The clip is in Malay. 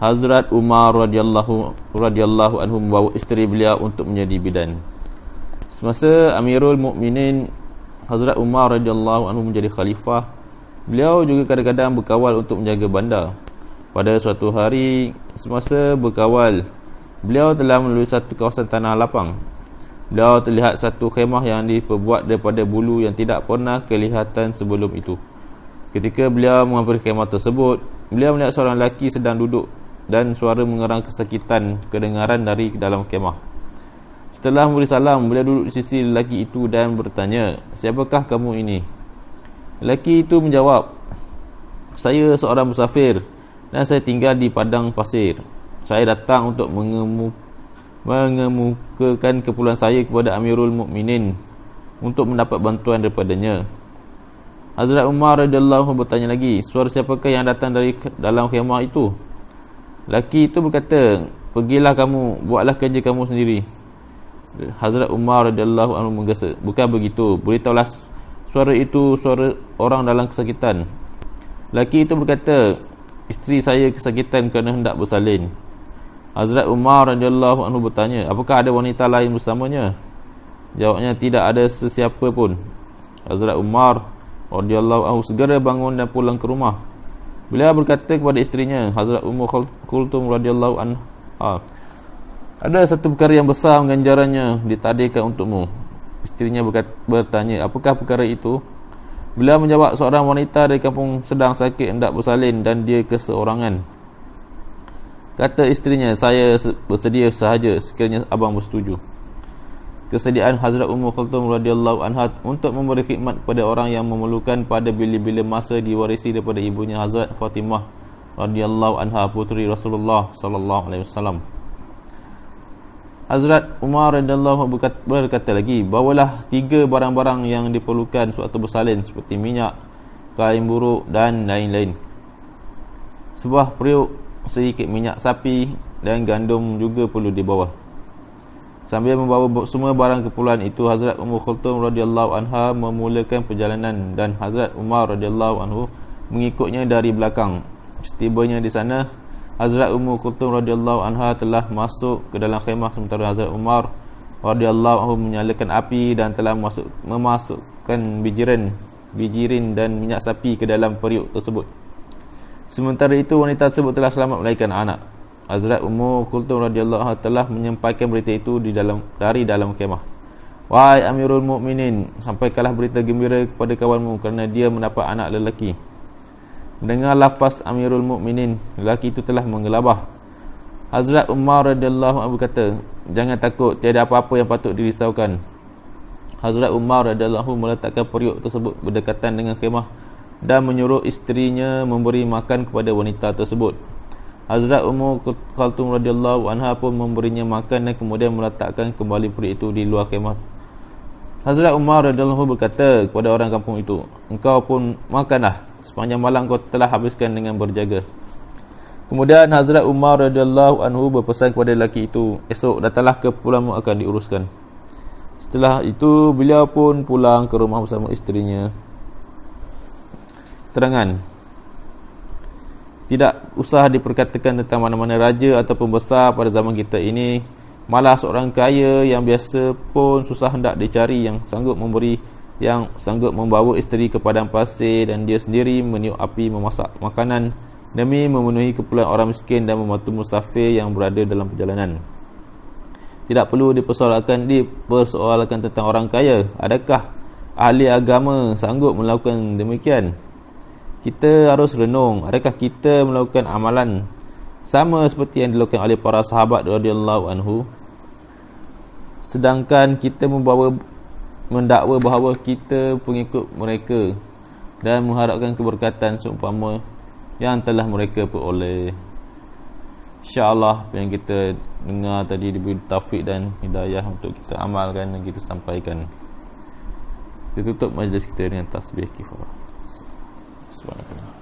Hazrat Umar radhiyallahu anhu membawa isteri beliau untuk menjadi bidan. Semasa Amirul Mukminin Hazrat Umar radhiyallahu anhu menjadi khalifah, beliau juga kadang-kadang berkawal untuk menjaga bandar. Pada suatu hari semasa berkawal, beliau telah melalui satu kawasan tanah lapang. Beliau terlihat satu khemah yang diperbuat daripada bulu yang tidak pernah kelihatan sebelum itu. Ketika beliau menghampiri khemah tersebut, beliau melihat seorang lelaki sedang duduk dan suara mengerang kesakitan kedengaran dari dalam khemah. Setelah memberi salam, beliau duduk di sisi lelaki itu dan bertanya, "Siapakah kamu ini?" Lelaki itu menjawab, "Saya seorang musafir dan saya tinggal di padang pasir. Saya datang untuk mengemukakan keperluan saya kepada Amirul Mukminin untuk mendapat bantuan daripadanya." Hazrat Umar radhiyallahu anhu bertanya lagi, "Suara siapakah yang datang dari dalam khemah itu?" Lelaki itu berkata, "Pergilah kamu, buatlah kerja kamu sendiri." Hazrat Umar radhiyallahu anhu menggesa, "Bukan begitu, beritahulah suara itu suara orang dalam kesakitan." Lelaki itu berkata, "Isteri saya kesakitan kerana hendak bersalin." Hazrat Umar radhiyallahu anhu bertanya, "Apakah ada wanita lain bersamanya?" Jawabnya, "Tidak ada sesiapa pun." Hazrat Umar radhiyallahu anhu segera bangun dan pulang ke rumah. Beliau berkata kepada isterinya, Hazrat Ummu Kulthum radhiyallahu anha, "Ada satu perkara yang besar ganjarannya ditakdirkan untukmu." Isterinya bertanya, "Apakah perkara itu?" Beliau menjawab, "Seorang wanita dari kampung sedang sakit hendak bersalin dan dia keseorangan." Kata isterinya, "Saya bersedia sahaja sekiranya abang bersetuju." Kesediaan Hazrat Ummu Kulthum radhiyallahu anha untuk memberi khidmat kepada orang yang memerlukan pada bila-bila masa diwarisi daripada ibunya Hazrat Fatimah radhiyallahu anha, puteri Rasulullah sallallahu alaihi wasallam. Hazrat Umar radhiyallahu anhu berkata lagi, "Bawalah 3 barang-barang yang diperlukan sewaktu bersalin seperti minyak, kain buruk dan lain-lain. Sebuah periuk, sedikit minyak sapi dan gandum juga perlu dibawa." Sambil membawa semua barang keperluan itu, Hazrat Ummu Kulthum radhiyallahu anha memulakan perjalanan dan Hazrat Umar radhiyallahu anhu mengikutnya dari belakang. Setibanya di sana, Hazrat Ummu Kulthum radhiyallahu anha telah masuk ke dalam khemah sementara Hazrat Umar radhiyallahu anhu menyalakan api dan telah memasukkan bijirin dan minyak sapi ke dalam periuk tersebut. Sementara itu, wanita tersebut telah selamat melahirkan anak. Hazrat Ummu Kulthum radhiyallahu anha telah menyampaikan berita itu dari dalam kemah. "Wahai Amirul Mukminin, sampaikanlah berita gembira kepada kawanmu kerana dia mendapat anak lelaki." Mendengar lafaz Amirul Mukminin, lelaki itu telah menggelabah. Hazrat Umar radhiyallahu anhu berkata, "Jangan takut, tiada apa-apa yang patut dirisaukan." Hazrat Umar radhiyallahu anhu meletakkan periuk tersebut berdekatan dengan khemah dan menyuruh isterinya memberi makan kepada wanita tersebut. Hazrat Ummu Kulthum radhiyallahu anha pun memberinya makan dan kemudian meletakkan kembali periuk itu di luar khemah. Hazrat Umar radhiyallahu anhu berkata kepada orang kampung itu, "Engkau pun makanlah, sepanjang malam kau telah habiskan dengan berjaga." Kemudian Hazrat Umar radhiyallahu anhu berpesan kepada lelaki itu, "Esok datanglah keperluanmu akan diuruskan." Setelah itu beliau pun pulang ke rumah bersama isterinya. Terangan: tidak usah diperkatakan tentang mana-mana raja atau pembesar pada zaman kita ini. Malah seorang kaya yang biasa pun susah hendak dicari yang sanggup membawa isteri ke padang pasir dan dia sendiri meniup api memasak makanan demi memenuhi keperluan orang miskin dan membantu musafir yang berada dalam perjalanan. Tidak perlu dipersoalkan tentang orang kaya. Adakah ahli agama sanggup melakukan demikian? Kita harus renung, adakah kita melakukan amalan sama seperti yang dilakukan oleh para sahabat radhiyallahu anhu, sedangkan kita mendakwa bahawa kita pengikut mereka dan mengharapkan keberkatan seumpama yang telah mereka peroleh. InsyaAllah apa yang kita dengar tadi diberi taufik dan hidayah untuk kita amalkan dan kita sampaikan. Kita tutup majlis kita dengan tasbih kifarah. Subhanallah.